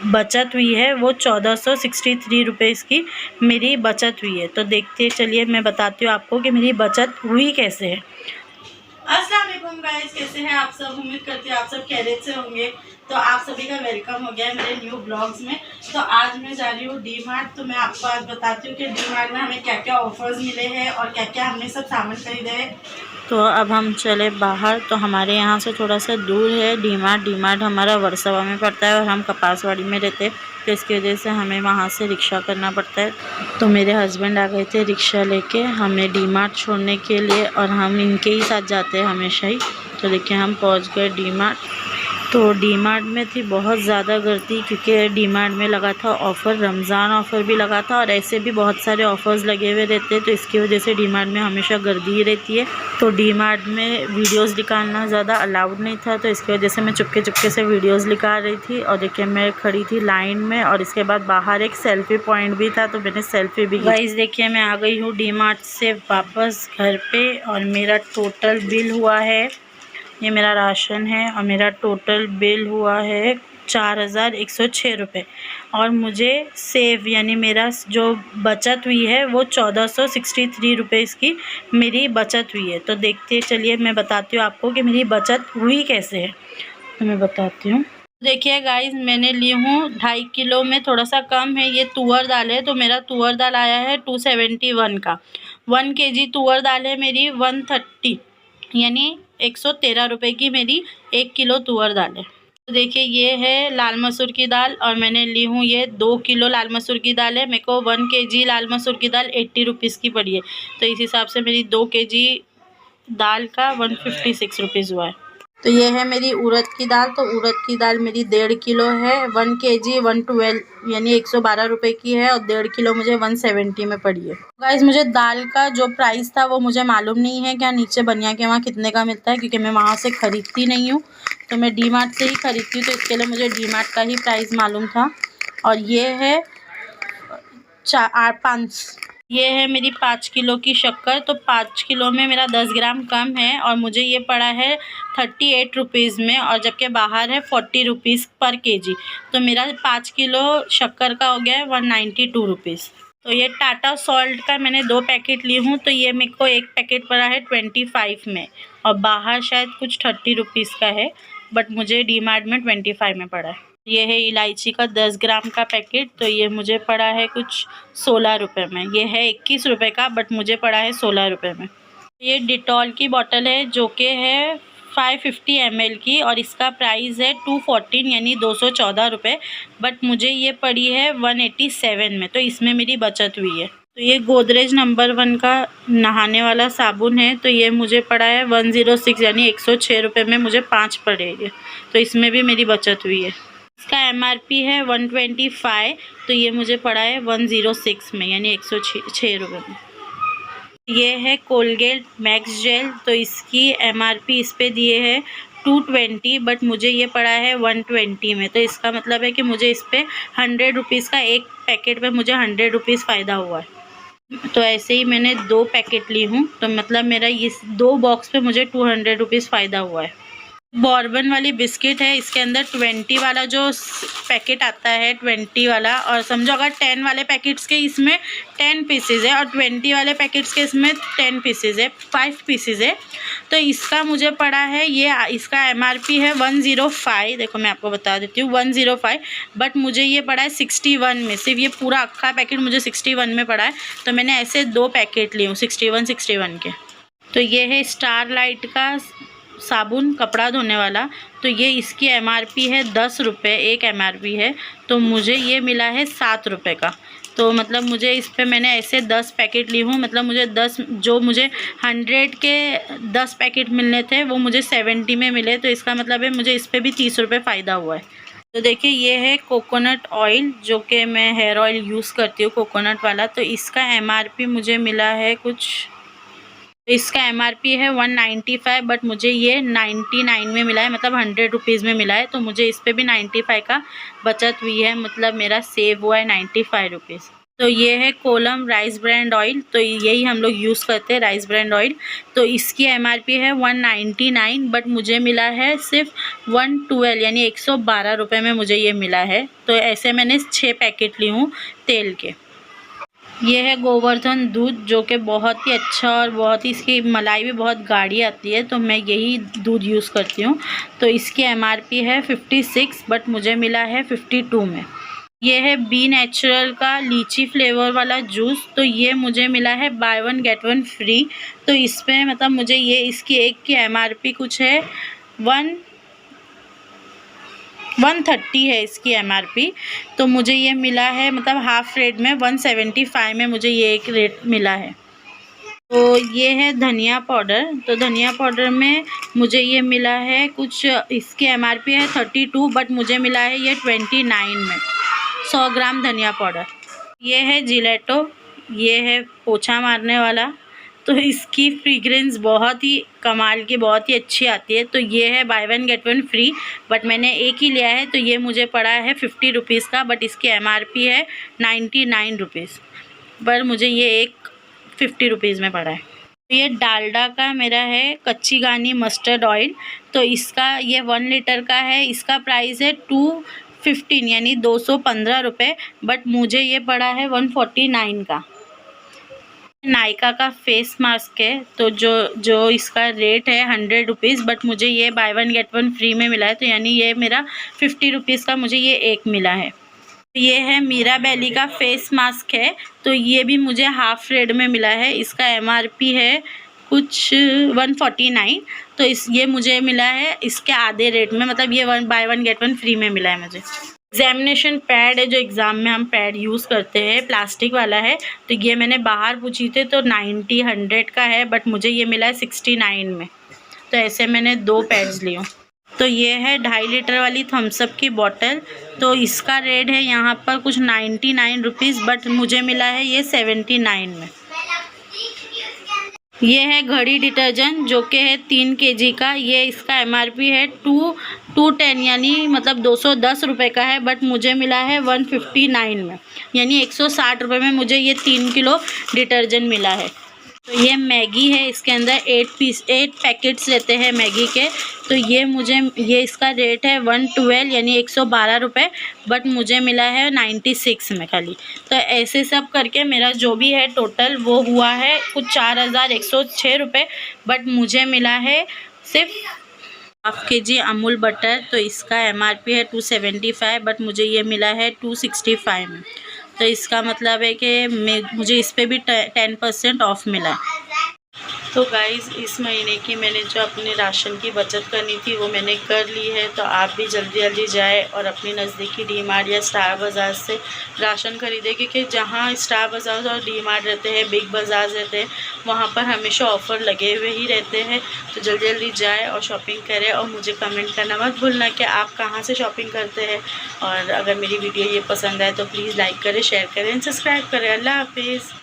बचत हुई है वो 1463 रुपीज़ की मेरी बचत हुई है। तो देखते चलिए मैं बताती हूँ आपको कि मेरी बचत हुई कैसे है। अस्सलाम वालेकुम गाइस, कैसे हैं आप सब। उम्मीद करती हूँ आप सब खैरियत से होंगे। तो आप सभी का वेलकम हो गया है मेरे न्यू ब्लॉग्स में। तो आज मैं जा रही हूँ डी मार्ट। तो मैं आपको आज बताती हूँ कि डी मार्ट में हमें क्या क्या ऑफर्स मिले हैं और क्या क्या हमने सब सामान खरीदे हैं। तो अब हम चले बाहर। तो हमारे यहाँ से थोड़ा सा दूर है डी मार्ट हमारा वर्सोवा में पड़ता है और हम कपासवाड़ी में रहते हैं, तो इसकी वजह से हमें वहाँ से रिक्शा करना पड़ता है। तो मेरे हस्बैंड आ गए थे रिक्शा लेके हमें डी मार्ट छोड़ने के लिए और हम इनके ही साथ जाते हैं हमेशा ही। तो देखिए हम पहुँच गए डी मार्ट। तो डी मार्ट में थी बहुत ज़्यादा गर्दी क्योंकि डी मार्ट में लगा था ऑफ़र, रमज़ान ऑफ़र भी लगा था और ऐसे भी बहुत सारे ऑफ़र्स लगे हुए रहते हैं। तो इसकी वजह से डी मार्ट में हमेशा गर्दी ही रहती है। तो डी मार्ट में वीडियोस निकालना ज़्यादा अलाउड नहीं था, तो इसकी वजह से मैं चुपके से वीडियोस निकाल रही थी। और देखिए मैं खड़ी थी लाइन में और इसके बाद बाहर एक सेल्फ़ी पॉइंट भी था, तो मैंने सेल्फ़ी भी की। गाइस देखिए मैं आ गई हूँ डी मार्ट से वापस घर पे और मेरा टोटल बिल हुआ है, ये मेरा राशन है और मेरा टोटल बिल हुआ है 4106 रुपये। और मुझे सेव यानी मेरा जो बचत हुई है वो 1463 रुपीज़ की मेरी बचत हुई है। तो देखते चलिए मैं बताती हूँ आपको कि मेरी बचत हुई कैसे है। तो मैं बताती हूँ। देखिए गाइस मैंने ली हूँ 2.5 किलो में थोड़ा सा कम है, ये तुअर दाल है। तो मेरा तुअर दाल आया है 271 का। 1 kg तुअर दाल है मेरी 130 यानी 113 रुपये की मेरी 1 किलो तुअर दाल है। तो देखिए ये है लाल मसूर की दाल और मैंने ली हूँ ये 2 किलो लाल मसूर की दाल है। मेरे को 1 kg लाल मसूर की दाल 80 रुपीज़ की पड़ी है। तो इस हिसाब से मेरी 2 kg दाल का 156 रुपीज़ हुआ है। तो ये है मेरी उड़द की दाल। तो उड़द की दाल मेरी 1.5 किलो है। 1 kg 112 यानी 112 रुपये की है और 1.5 किलो मुझे 170 में पड़ी है। गाइस मुझे दाल का जो प्राइस था वो मुझे मालूम नहीं है क्या नीचे बनिया के वहाँ कितने का मिलता है, क्योंकि मैं वहाँ से ख़रीदती नहीं हूँ। तो मैं डी मार्ट से ही ख़रीदती हूँ, तो इसके लिए मुझे डी मार्ट का ही प्राइस मालूम था। और ये है 5 ये है मेरी 5 किलो की शक्कर। तो 5 किलो में मेरा 10 ग्राम कम है और मुझे ये पड़ा है 38 रुपीज़ में, और जबकि बाहर है 40 रुपीज़ पर kg। तो मेरा 5 किलो शक्कर का हो गया है 192 रुपीज़। तो ये टाटा सॉल्ट का मैंने 2 पैकेट ली हूँ। तो ये मेरे को एक पैकेट पड़ा है 25 में और बाहर शायद कुछ 30 रुपीज़ का है, बट मुझे डी मार्ट में 25 में पड़ा है। ये है इलायची का 10 ग्राम का पैकेट। तो ये मुझे पड़ा है कुछ 16 रुपये में। ये है 21 रुपये का, बट मुझे पड़ा है 16 रुपये में। ये डिटॉल की बोतल है जो कि है 550 ml की और इसका प्राइस है 214 यानी 214 रुपये, बट मुझे ये पड़ी है 187 में। तो इसमें मेरी बचत हुई है। तो ये गोदरेज नंबर 1 का नहाने वाला साबुन है। तो ये मुझे पड़ा है 106 यानी 106 रुपये में मुझे 5 पड़ेगा। तो इसमें भी मेरी बचत हुई है। इसका MRP है 125। तो ये मुझे पड़ा है 106 में यानी 106 रुपये में। ये है कोलगेट मैक्स जेल। तो इसकी MRP इस पे दिए है 220, बट मुझे ये पड़ा है 120 में। तो इसका मतलब है कि मुझे इस पर 100 रुपीज़ का एक पैकेट पे मुझे 100 रुपीज़ फ़ायदा हुआ है। तो ऐसे ही मैंने 2 पैकेट ली हूँ, तो मतलब मेरा इस 2 बॉक्स पे मुझे 200 रुपीज़ फ़ायदा हुआ है। बॉर्बन वाली बिस्किट है, इसके अंदर 20 वाला जो पैकेट आता है 20 वाला, और समझो अगर 10 वाले पैकेट्स के इसमें 10 पीसेज है और 20 वाले पैकेट्स के इसमें 10 पीसेज है, 5 पीसेज है। तो इसका मुझे पड़ा है ये इसका MRP है 105। देखो मैं आपको बता देती हूँ 105, बट मुझे ये पड़ा है 61 में। सिर्फ ये पूरा अक्खा पैकेट मुझे 61 में पड़ा है। तो मैंने ऐसे 2 पैकेट लिए हूँ 61 के। तो ये है स्टार लाइट का साबुन कपड़ा धोने वाला। तो ये इसकी MRP है 10 रुपये, एक MRP है। तो मुझे ये मिला है 7 रुपये का। तो मतलब मुझे इस पे मैंने ऐसे 10 पैकेट ली हूँ, मतलब मुझे 10 जो मुझे 100 के 10 पैकेट मिलने थे वो मुझे 70 में मिले। तो इसका मतलब है मुझे इस पर भी 30 रुपये फ़ायदा हुआ है। तो देखिए ये है कोकोनट ऑयल, जो कि मैं हेयर ऑयल यूज़ करती हूँ कोकोनट वाला। तो इसका MRP मुझे मिला है कुछ, इसका MRP है 195, बट मुझे ये 99 में मिला है, मतलब 100 रुपीज़ में मिला है। तो मुझे इस पे भी 95 का बचत हुई है, मतलब मेरा सेव हुआ है 95 रुपीज़। तो ये है कोलम राइस ब्रांड ऑयल, तो यही हम लोग यूज़ करते हैं राइस ब्रांड ऑयल। तो इसकी एमआरपी है 199, बट मुझे मिला है सिर्फ 112 यानी 112 रुपये में मुझे ये मिला है। तो ऐसे मैंने 6 पैकेट ली हूँ तेल के। ये है गोवर्धन दूध, जो कि बहुत ही अच्छा और बहुत ही इसकी मलाई भी बहुत गाढ़ी आती है, तो मैं यही दूध यूज़ करती हूँ। तो इसकी एमआरपी है 56, बट मुझे मिला है 52 में। ये है बी नेचुरल का लीची फ्लेवर वाला जूस, तो ये मुझे मिला है by one get one free. तो इस पर मतलब मुझे ये इसकी एक की एमआरपी कुछ है 130 है इसकी एमआरपी। तो मुझे ये मिला है मतलब हाफ रेट में 175 में मुझे ये एक रेट मिला है। तो ये है धनिया पाउडर, तो धनिया पाउडर में मुझे ये मिला है कुछ, इसकी एमआरपी है 32, बट मुझे मिला है ये 29 में 100 ग्राम धनिया पाउडर। ये है जिलेटो, ये है पोछा मारने वाला, तो इसकी फ्रीग्रेंस बहुत ही कमाल की, बहुत ही अच्छी आती है। तो ये है by one get one free, but मैंने एक ही लिया है, तो ये मुझे पड़ा है 50 रुपीज़ का, बट इसकी एमआरपी है 99 रुपीज़, पर मुझे ये एक 50 रुपीज़ में पड़ा है। तो ये डालडा का मेरा है कच्ची घानी मस्टर्ड ऑयल, तो इसका ये 1 लीटर का है, इसका प्राइस है 215 यानी 215 रुपये, बट मुझे ये पड़ा है 149 का। नायका का फेस मास्क है, तो जो इसका रेट है 100 रुपीज़, बट मुझे ये by one get one free में मिला है, तो यानी ये मेरा 50 रुपीज़ का मुझे ये एक मिला है। ये है मीरा बैली का फेस मास्क है, तो ये भी मुझे हाफ रेट में मिला है, इसका एमआरपी है कुछ 149, तो ये मुझे मिला है इसके आधे रेट में, मतलब ये by one get one free में मिला है मुझे। एग्जामिनेशन पैड है, जो एग्ज़ाम में हम पैड यूज़ करते हैं, प्लास्टिक वाला है, तो ये मैंने बाहर पूछी थे तो 90-100 का है, बट मुझे ये मिला है 69 में। तो ऐसे मैंने 2 पैड्स लिए हूँ। तो ये है 2.5 लीटर वाली थम्सअप की बॉटल, तो इसका रेट है यहाँ पर कुछ 99 रुपीज़, बट मुझे मिला है ये 79 में। ये है घड़ी डिटर्जेंट, जो कि है 3 kg का, ये इसका एमआरपी है 210 यानी मतलब 210 रुपये का है, बट मुझे मिला है 159 में, यानी 160 रुपये में मुझे ये 3 किलो डिटर्जेंट मिला है। तो ये मैगी है, इसके अंदर 8 पैकेट्स रहते हैं मैगी के, तो ये इसका रेट है 112 यानी 112 रुपये, बट मुझे मिला है 96 में खाली। तो ऐसे सब करके मेरा जो भी है टोटल वो हुआ है कुछ 4106 रुपये, बट मुझे मिला है सिर्फ हाफ kg अमूल बटर, तो इसका एमआरपी है 275, बट मुझे ये मिला है 265 में। तो इसका मतलब है कि मुझे इस पे भी 10% ऑफ मिला। तो गाइज़, इस महीने की मैंने जो अपने राशन की बचत करनी थी वो मैंने कर ली है। तो आप भी जल्दी जल्दी जाए और अपनी नज़दीकी डी मार्ट या स्टार बाज़ार से राशन खरीदें, क्योंकि जहाँ स्टार बाज़ार और डी मार्ट रहते हैं, बिग बाज़ार रहते हैं, वहाँ पर हमेशा ऑफ़र लगे हुए ही रहते हैं। तो जल्दी जल्दी जाए और शॉपिंग करें, और मुझे कमेंट करना मत भूलना कि आप कहाँ से शॉपिंग करते हैं। और अगर मेरी वीडियो ये पसंद आए तो प्लीज़ लाइक करें, शेयर करें, सब्सक्राइब करें। अल्लाह हाफिज़।